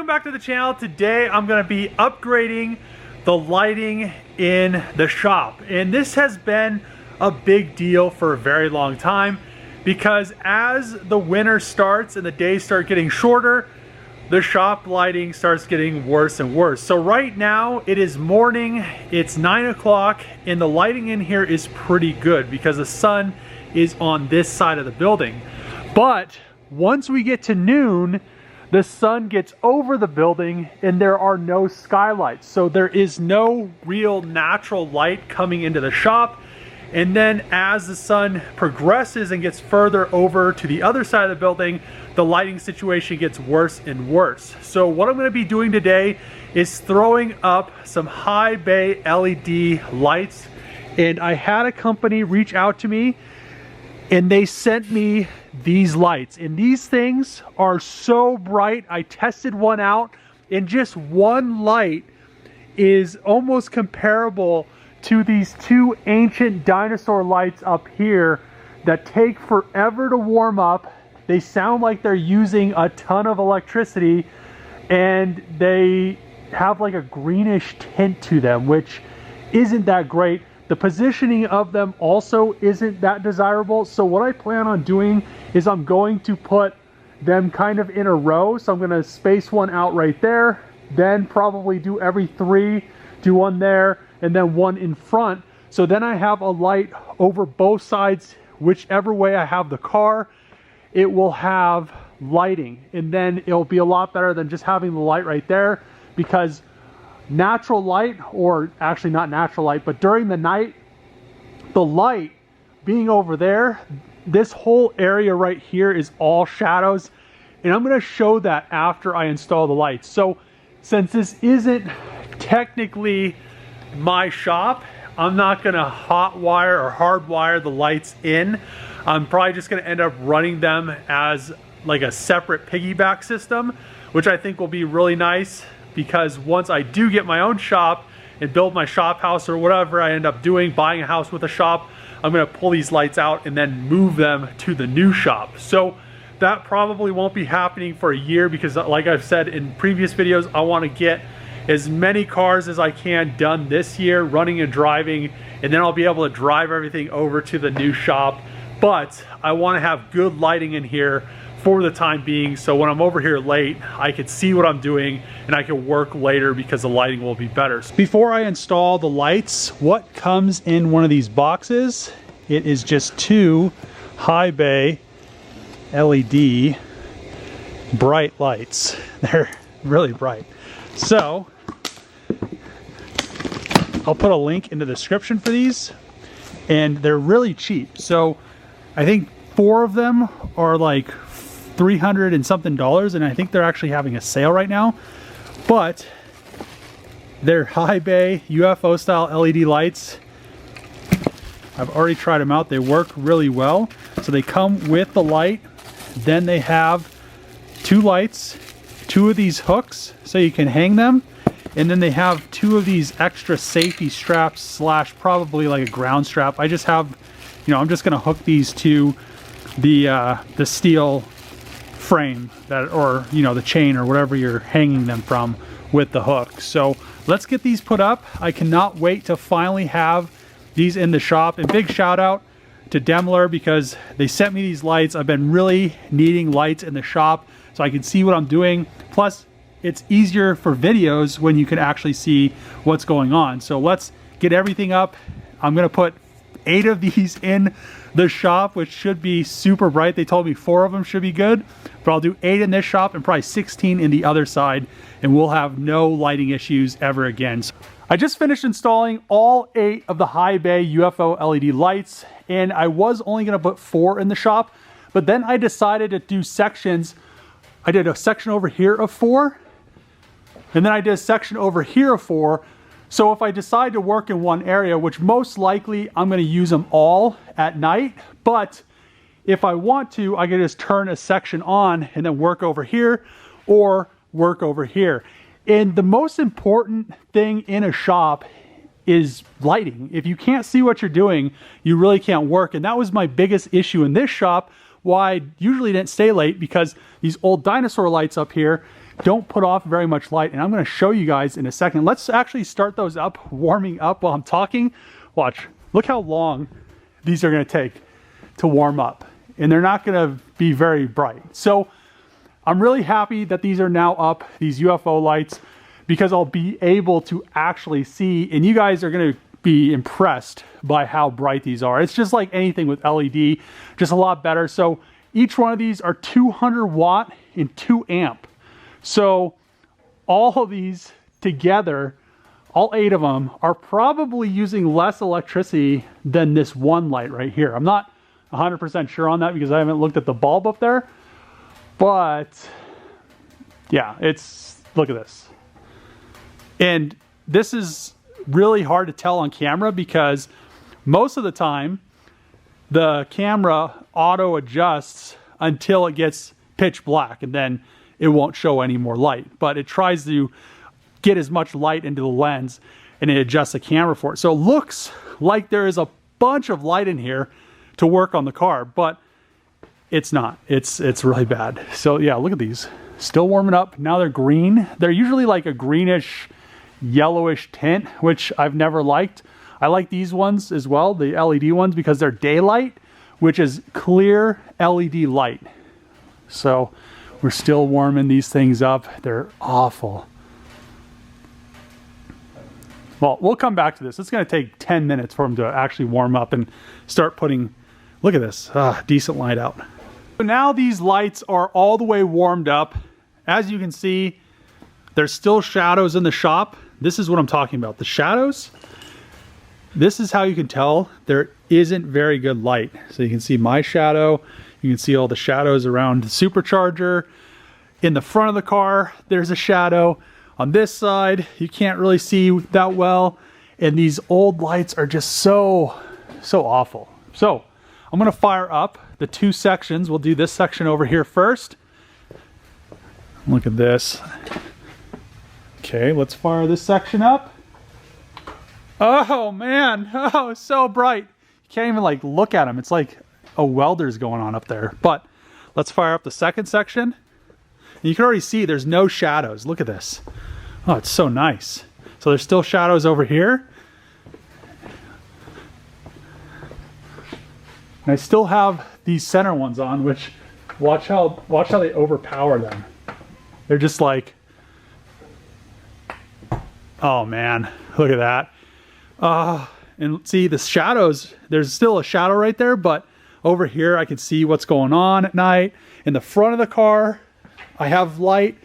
welcome back to the channel. Today I'm going to be upgrading the lighting in the shop, and this has been a big deal for a very long time because as the winter starts and the days start getting shorter, the shop lighting starts getting worse and worse. So right now it is morning, it's 9 o'clock, and the lighting in here is pretty good because the sun is on this side of the building. But once we get to noon, the sun gets over the building and there are no skylights. So there is no real natural light coming into the shop. And then as the sun progresses and gets further over to the other side of the building, the lighting situation gets worse and worse. So what I'm going to be doing today is throwing up some high bay LED lights. And I had a company reach out to me and they sent me these lights, and these things are so bright. I tested one out, and just one light is almost comparable to these two ancient dinosaur lights up here that take forever to warm up. They sound like they're using a ton of electricity, and they have like a greenish tint to them, which isn't that great. The positioning of them also isn't that desirable. So what I plan on doing is I'm going to put them kind of in a row. So I'm going to space one out right there, then probably do every three, do one there, and then one in front. So then I have a light over both sides. Whichever way I have the car, it will have lighting. And then it'll be a lot better than just having the light right there, because natural light, or actually not natural light, but during the night, the light being over there, this whole area right here is all shadows, and I'm going to show that after I install the lights. So since this isn't technically my shop, I'm not going to hot wire or hard wire the lights in. I'm probably just going to end up running them as like a separate piggyback system, which I think will be really nice, because once I do get my own shop and build my shop house or whatever I end up doing, buying a house with a shop, I'm going to pull these lights out and then move them to the new shop. So that probably won't be happening for a year, because like I've said in previous videos, I want to get as many cars as I can done this year, running and driving, and then I'll be able to drive everything over to the new shop. But I want to have good lighting in here for the time being, so when I'm over here late, I can see what I'm doing and I can work later because the lighting will be better. Before I install the lights, what comes in one of these boxes? It is just two high bay LED bright lights. They're really bright. So I'll put a link in the description for these, and they're really cheap. So I think 4 of them are like $300 and something, and I think they're actually having a sale right now. But they're high bay UFO style LED lights. I've already tried them out. They work really well. So they come with the light, then they have 2 lights, 2 of these hooks so you can hang them, and then they have 2 of these extra safety straps slash probably like a ground strap. I just have, I'm just gonna hook these to the steel frame that, or the chain or whatever you're hanging them from with the hook. So let's get these put up. I cannot wait to finally have these in the shop, and big shout out to Demilare because they sent me these lights. I've been really needing lights in the shop so I can see what I'm doing. Plus it's easier for videos when you can actually see what's going on. So let's get everything up. I'm gonna put 8 of these in the shop, which should be super bright. They told me 4 of them should be good, but I'll do 8 in this shop and probably 16 in the other side, and we'll have no lighting issues ever again. So I just finished installing all 8 of the high bay UFO LED lights, and I was only going to put 4 in the shop, but then I decided to do sections. I did a section over here of 4, and then I did a section over here of 4. So if I decide to work in one area, which most likely I'm going to use them all at night, but if I want to, I can just turn a section on and then work over here or work over here. And the most important thing in a shop is lighting. If you can't see what you're doing, you really can't work. And that was my biggest issue in this shop, why I usually didn't stay late, because these old dinosaur lights up here, don't put off very much light, and I'm going to show you guys in a second. Let's actually start those up, warming up while I'm talking. Watch, look how long these are going to take to warm up, and they're not going to be very bright. So I'm really happy that these are now up, these UFO lights, because I'll be able to actually see, and you guys are going to be impressed by how bright these are. It's just like anything with LED, just a lot better. So each one of these are 200 watt and 2 amp. So all of these together, all 8 of them, are probably using less electricity than this one light right here. I'm not 100% sure on that because I haven't looked at the bulb up there. But yeah, look at this. And this is really hard to tell on camera because most of the time the camera auto adjusts until it gets pitch black, and then it won't show any more light, but it tries to get as much light into the lens and it adjusts the camera for it. So it looks like there is a bunch of light in here to work on the car, but it's not. It's really bad. So yeah, look at these. Still warming up. Now they're green. They're usually like a greenish, yellowish tint, which I've never liked. I like these ones as well, the LED ones, because they're daylight, which is clear LED light. So we're still warming these things up. They're awful. Well, we'll come back to this. It's going to take 10 minutes for them to actually warm up and start putting, look at this, decent light out. So now these lights are all the way warmed up. As you can see, there's still shadows in the shop. This is what I'm talking about. The shadows, this is how you can tell there isn't very good light. So you can see my shadow. You can see all the shadows around the supercharger. In the front of the car, there's a shadow. On this side, you can't really see that well. And these old lights are just so awful. So I'm gonna fire up the 2 sections. We'll do this section over here first. Look at this. Okay, let's fire this section up. Oh man, oh, it's so bright. You can't even like look at them. It's like a welder's going on up there. But let's fire up the second section. And you can already see there's no shadows. Look at this. Oh, it's so nice. So there's still shadows over here. And I still have these center ones on, which watch how they overpower them. They're just like, oh man, look at that. And see the shadows, there's still a shadow right there, but over here I can see what's going on at night. In the front of the car, I have light.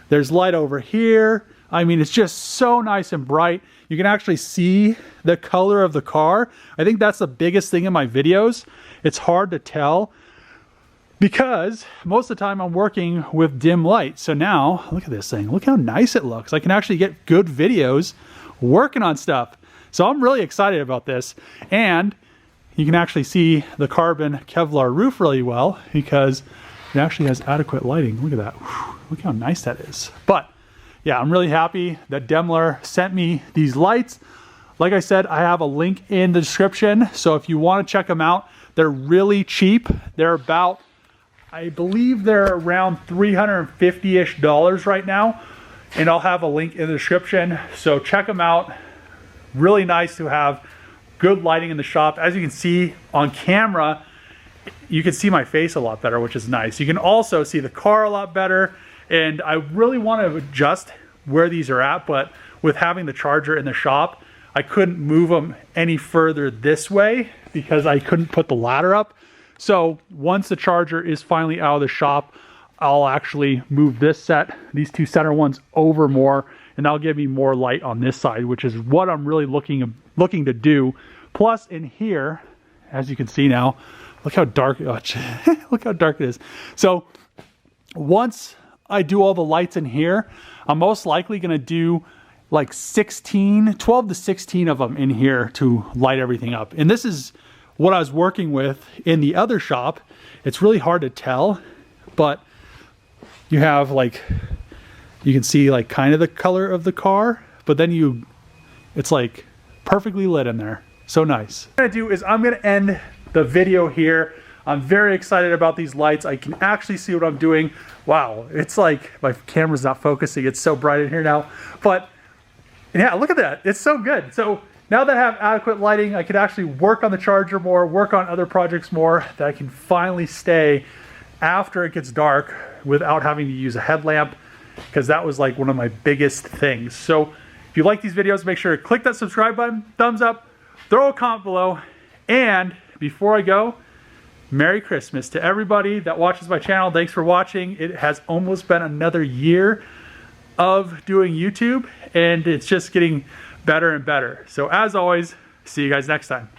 There's light over here. I mean, it's just so nice and bright. You can actually see the color of the car. I think that's the biggest thing in my videos. It's hard to tell because most of the time I'm working with dim light. So now, look at this thing. Look how nice it looks. I can actually get good videos working on stuff. So I'm really excited about this. And you can actually see the carbon Kevlar roof really well because it actually has adequate lighting. Look at that. Whew, look how nice that is. But yeah, I'm really happy that Demilare sent me these lights. Like I said, I have a link in the description. So if you want to check them out, they're really cheap. They're about, I believe they're around $350-ish right now. And I'll have a link in the description. So check them out. Really nice to have good lighting in the shop. As you can see on camera, you can see my face a lot better, which is nice. You can also see the car a lot better. And I really want to adjust where these are at, but with having the charger in the shop, I couldn't move them any further this way because I couldn't put the ladder up. So once the charger is finally out of the shop, I'll actually move this set, these 2 center ones, over more, and that'll give me more light on this side, which is what I'm really looking to do. Plus in here, as you can see now, look how dark, look how dark it is. So once I do all the lights in here, I'm most likely going to do like 12 to 16 of them in here to light everything up. And this is what I was working with in the other shop. It's really hard to tell, but you have like, you can see like kind of the color of the car, but then it's like perfectly lit in there. So nice. What I'm going to do is I'm going to end the video here. I'm very excited about these lights. I can actually see what I'm doing. Wow, it's like my camera's not focusing. It's so bright in here now. But yeah, look at that. It's so good. So now that I have adequate lighting, I can actually work on the charger more, work on other projects more, that I can finally stay after it gets dark without having to use a headlamp, because that was like one of my biggest things. So if you like these videos, make sure to click that subscribe button, thumbs up, throw a comment below, and before I go, Merry Christmas to everybody that watches my channel. Thanks for watching. It has almost been another year of doing YouTube, and it's just getting better and better. So as always, see you guys next time.